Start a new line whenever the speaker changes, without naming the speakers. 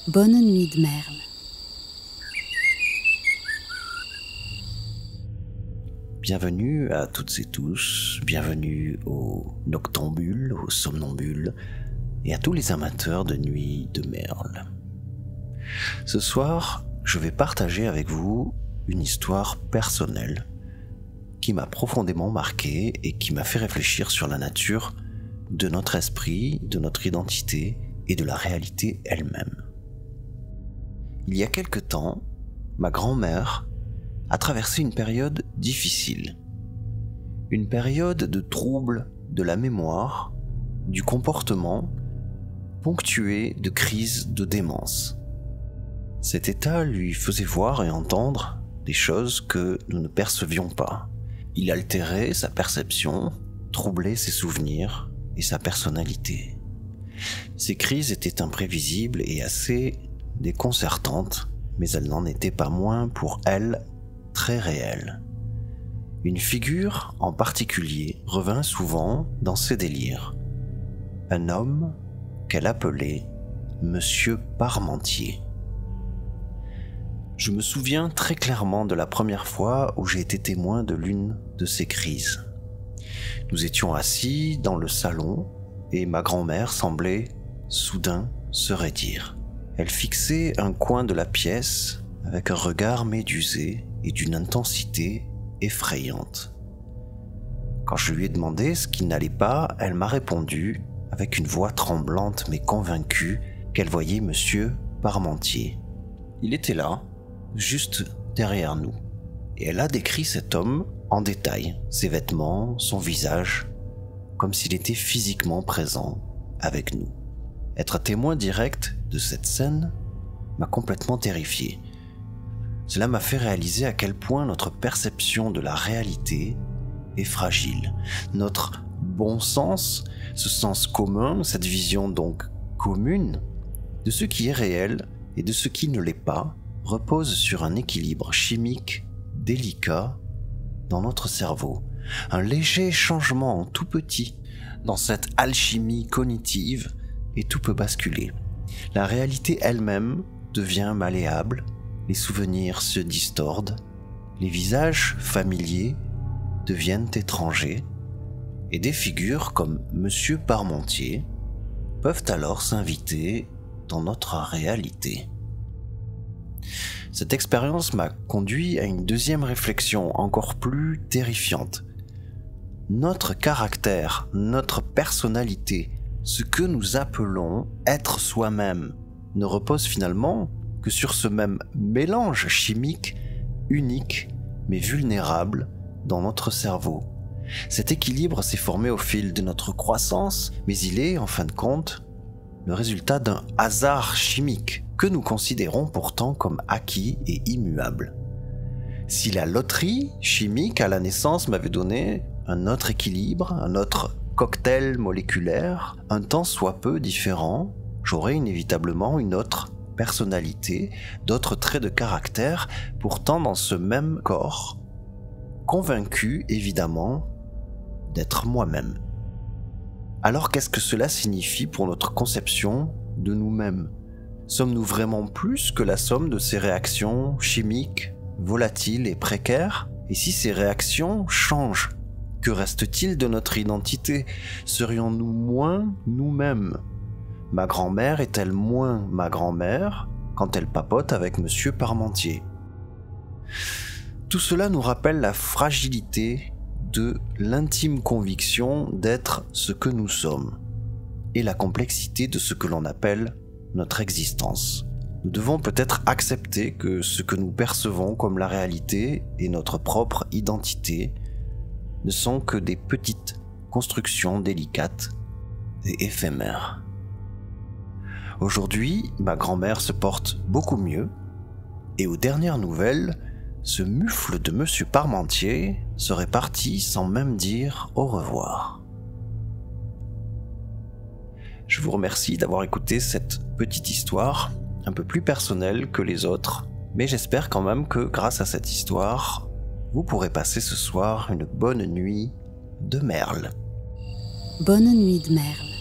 Bonne nuit de Merle.
Bienvenue à toutes et tous, bienvenue aux noctambules, aux somnambules et à tous les amateurs de nuit de Merle. Ce soir, je vais partager avec vous une histoire personnelle qui m'a profondément marqué et qui m'a fait réfléchir sur la nature de notre esprit, de notre identité et de la réalité elle-même. Il y a quelque temps, ma grand-mère a traversé une période difficile. Une période de troubles de la mémoire, du comportement, ponctuée de crises de démence. Cet état lui faisait voir et entendre des choses que nous ne percevions pas. Il altérait sa perception, troublait ses souvenirs et sa personnalité. Ces crises étaient imprévisibles et assez déconcertantes, mais elles n'en étaient pas moins pour elle très réelles. Une figure en particulier revint souvent dans ses délires. Un homme qu'elle appelait Monsieur Parmentier. Je me souviens très clairement de la première fois où j'ai été témoin de l'une de ces crises. Nous étions assis dans le salon et ma grand-mère semblait soudain se raidir. Elle fixait un coin de la pièce avec un regard médusé et d'une intensité effrayante. Quand je lui ai demandé ce qui n'allait pas, elle m'a répondu avec une voix tremblante mais convaincue qu'elle voyait Monsieur Parmentier. Il était là, juste derrière nous, et elle a décrit cet homme en détail, ses vêtements, son visage, comme s'il était physiquement présent avec nous. Être témoin direct de cette scène m'a complètement terrifié. Cela m'a fait réaliser à quel point notre perception de la réalité est fragile. Notre bon sens, ce sens commun, cette vision donc commune de ce qui est réel et de ce qui ne l'est pas, repose sur un équilibre chimique délicat dans notre cerveau. Un léger changement tout petit dans cette alchimie cognitive et tout peut basculer. La réalité elle-même devient malléable, les souvenirs se distordent, les visages familiers deviennent étrangers, et des figures comme Monsieur Parmentier peuvent alors s'inviter dans notre réalité. Cette expérience m'a conduit à une deuxième réflexion encore plus terrifiante. Notre caractère, notre personnalité, ce que nous appelons être soi-même, ne repose finalement que sur ce même mélange chimique, unique mais vulnérable dans notre cerveau. Cet équilibre s'est formé au fil de notre croissance, mais il est, en fin de compte, le résultat d'un hasard chimique que nous considérons pourtant comme acquis et immuable. Si la loterie chimique à la naissance m'avait donné un autre équilibre, un autre cocktail moléculaire, un tant soit peu différent, j'aurais inévitablement une autre personnalité, d'autres traits de caractère, pourtant dans ce même corps, convaincu évidemment d'être moi-même. Alors qu'est-ce que cela signifie pour notre conception de nous-mêmes ? Sommes-nous vraiment plus que la somme de ces réactions chimiques, volatiles et précaires ? Et si ces réactions changent, que reste-t-il de notre identité ? Serions-nous moins nous-mêmes ? Ma grand-mère est-elle moins ma grand-mère quand elle papote avec Monsieur Parmentier ? Tout cela nous rappelle la fragilité de l'intime conviction d'être ce que nous sommes et la complexité de ce que l'on appelle notre existence. Nous devons peut-être accepter que ce que nous percevons comme la réalité et notre propre identité ne sont que des petites constructions délicates et éphémères. Aujourd'hui, ma grand-mère se porte beaucoup mieux et aux dernières nouvelles, ce mufle de Monsieur Parmentier serait parti sans même dire au revoir. Je vous remercie d'avoir écouté cette petite histoire, un peu plus personnelle que les autres, mais j'espère quand même que grâce à cette histoire, vous pourrez passer ce soir une bonne nuit de Merle.
Bonne nuit de Merle.